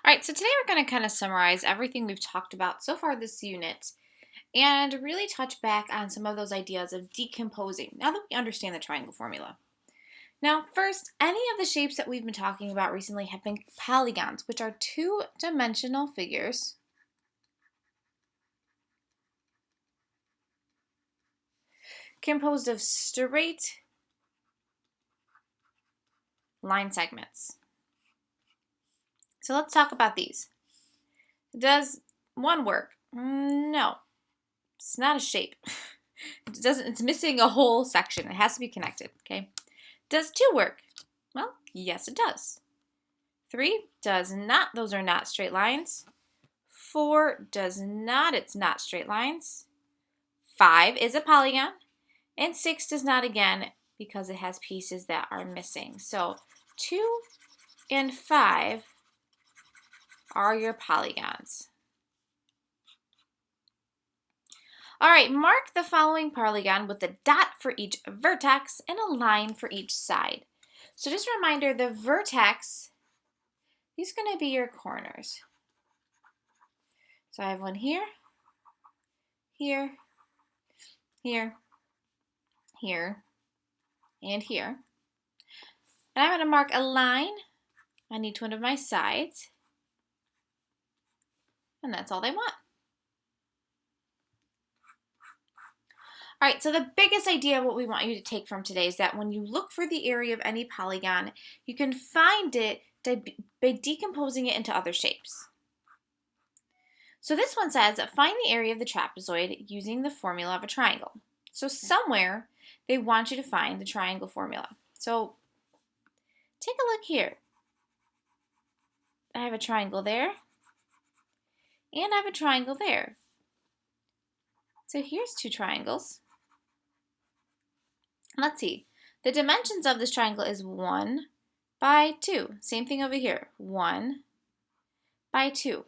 All right, so today we're going to kind of summarize everything we've talked about so far this unit and really touch back on some of those ideas of decomposing now that we understand the triangle formula. Now, first, any of the shapes that we've been talking about recently have been polygons, which are two-dimensional figures composed of straight line segments. So let's talk about these. Does one work? No, it's not a shape. It's missing a whole section. It has to be connected, okay? Does 2 work? Well, yes, it does. 3 does not. Those are not straight lines. 4 does not. It's not straight lines. 5 is a polygon. And 6 does not again because it has pieces that are missing. So 2 and 5 are your polygons. All right, mark the following polygon with a dot for each vertex and a line for each side. So just a reminder, the vertex, these are going to be your corners. So I have one here, here, here, here, and here. And I'm going to mark a line on each one of my sides. And that's all they want. All right, so the biggest idea what we want you to take from today is that when you look for the area of any polygon, you can find it by decomposing it into other shapes. So this one says, find the area of the trapezoid using the formula of a triangle. So somewhere they want you to find the triangle formula. So take a look here. I have a triangle there, and I have a triangle there. So here's 2 triangles. Let's see. The dimensions of this triangle is 1 by 2. Same thing over here. 1 by 2.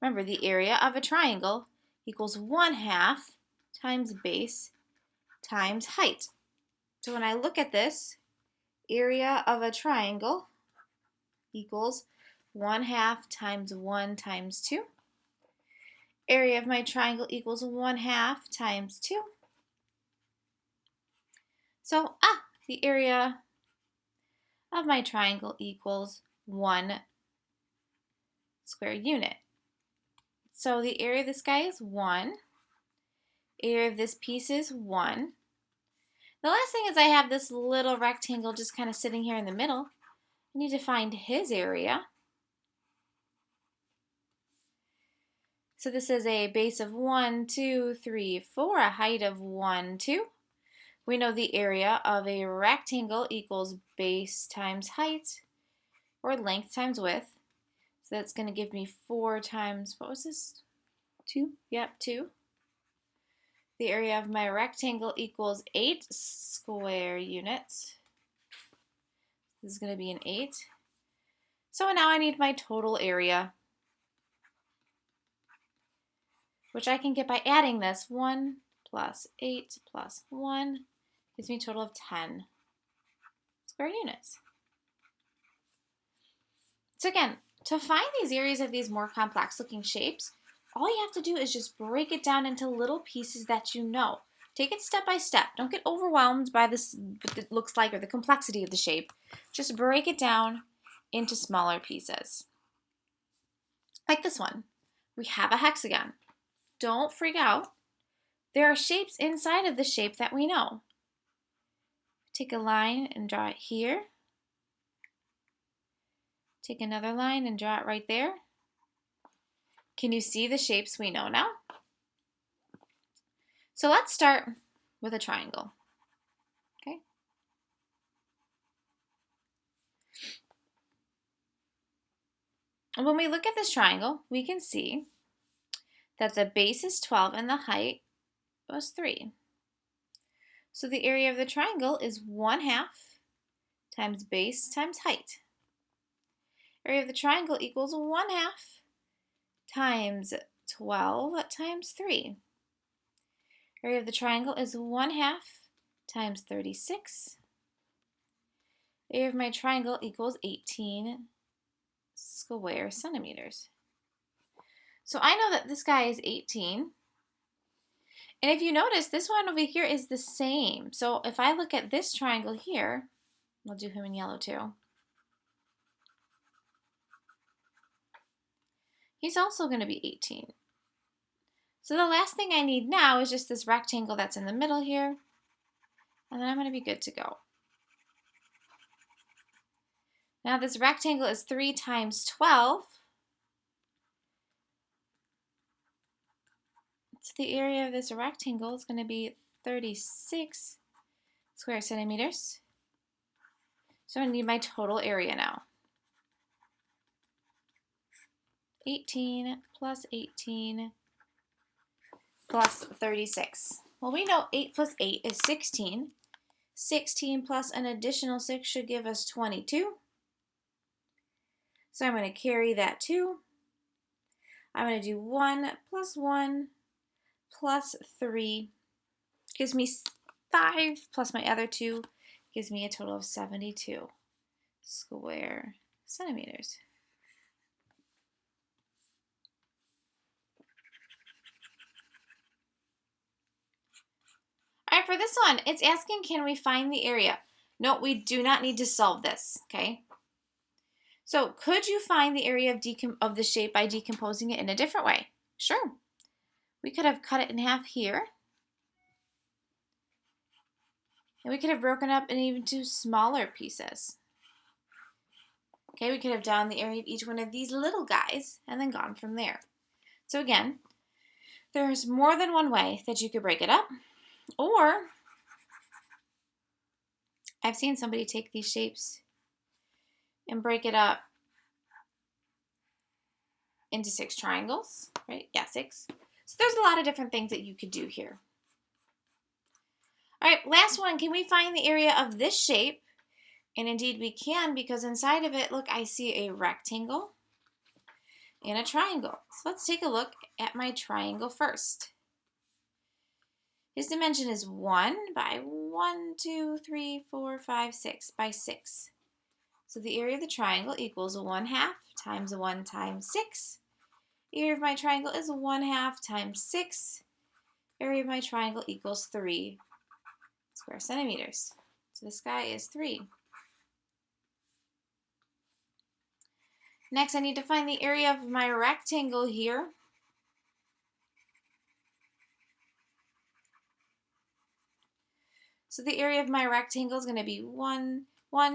Remember, the area of a triangle equals 1/2 times base times height. So when I look at this, area of a triangle equals 1/2 times 1 times 2. Area of my triangle equals 1/2 times 2. So, the area of my triangle equals 1 square unit. So the area of this guy is 1. Area of this piece is 1. The last thing is I have this little rectangle just kind of sitting here in the middle. I need to find his area. So this is a base of 1, 2, 3, 4, a height of 1, 2. We know the area of a rectangle equals base times height, or length times width. So that's going to give me 4 times, what was this? 2? Yep, 2. The area of my rectangle equals 8 square units. This is going to be an 8. So now I need my total area, which I can get by adding this. 1 plus 8 plus 1 gives me a total of 10 square units. So again, to find these areas of these more complex looking shapes, all you have to do is just break it down into little pieces that you know. Take it step by step. Don't get overwhelmed by this, what it looks like or the complexity of the shape. Just break it down into smaller pieces. Like this one. We have a hexagon. Don't freak out. There are shapes inside of the shape that we know. Take a line and draw it here. Take another line and draw it right there. Can you see the shapes we know now? So let's start with a triangle. Okay. When we look at this triangle, we can see that the base is 12 and the height was 3. So the area of the triangle is 1/2 times base times height. Area of the triangle equals 1/2 times 12 times 3. Area of the triangle is 1/2 times 36. Area of my triangle equals 18 square centimeters. So I know that this guy is 18. And if you notice, this one over here is the same. So if I look at this triangle here, we'll do him in yellow too. He's also going to be 18. So the last thing I need now is just this rectangle that's in the middle here. And then I'm going to be good to go. Now this rectangle is 3 times 12. So the area of this rectangle is going to be 36 square centimeters. So I need my total area now. 18 plus 18 plus 36. Well, we know 8 plus 8 is 16. 16 plus an additional 6 should give us 22. So I'm going to carry that 2. I'm going to do 1 plus 3 gives me 5 plus my other 2 gives me a total of 72 square centimeters. All right, for this one, it's asking, can we find the area? No, we do not need to solve this, okay? So could you find the area of the shape by decomposing it in a different way? Sure. We could have cut it in half here. And we could have broken up in even 2 smaller pieces. Okay, we could have done the area of each one of these little guys and then gone from there. So again, there's more than one way that you could break it up. Or I've seen somebody take these shapes and break it up into 6 triangles, right? Yeah, 6. So there's a lot of different things that you could do here. All right, last one. Can we find the area of this shape? And indeed we can, because inside of it, look, I see a rectangle and a triangle. So let's take a look at my triangle first. His dimension is 1 by 1, 2, 3, 4, 5, 6 by 6. So the area of the triangle equals 1/2 times 1 times 6. Area of my triangle is 1/2 times 6. Area of my triangle equals 3 square centimeters. So this guy is 3. Next, I need to find the area of my rectangle here. So the area of my rectangle is going to be 1,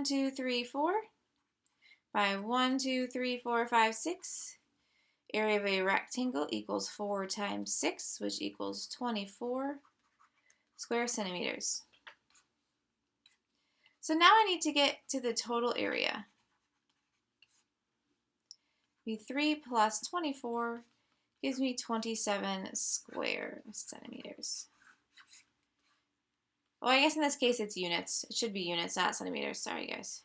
2, 3, 4 by 1, 2, 3, 4, 5, 6. Area of a rectangle equals 4 times 6, which equals 24 square centimeters. So now I need to get to the total area. 3 plus 24 gives me 27 square centimeters. Well, I guess in this case it's units. It should be units, not centimeters. Sorry, guys.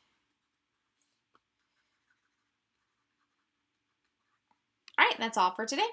All right, that's all for today.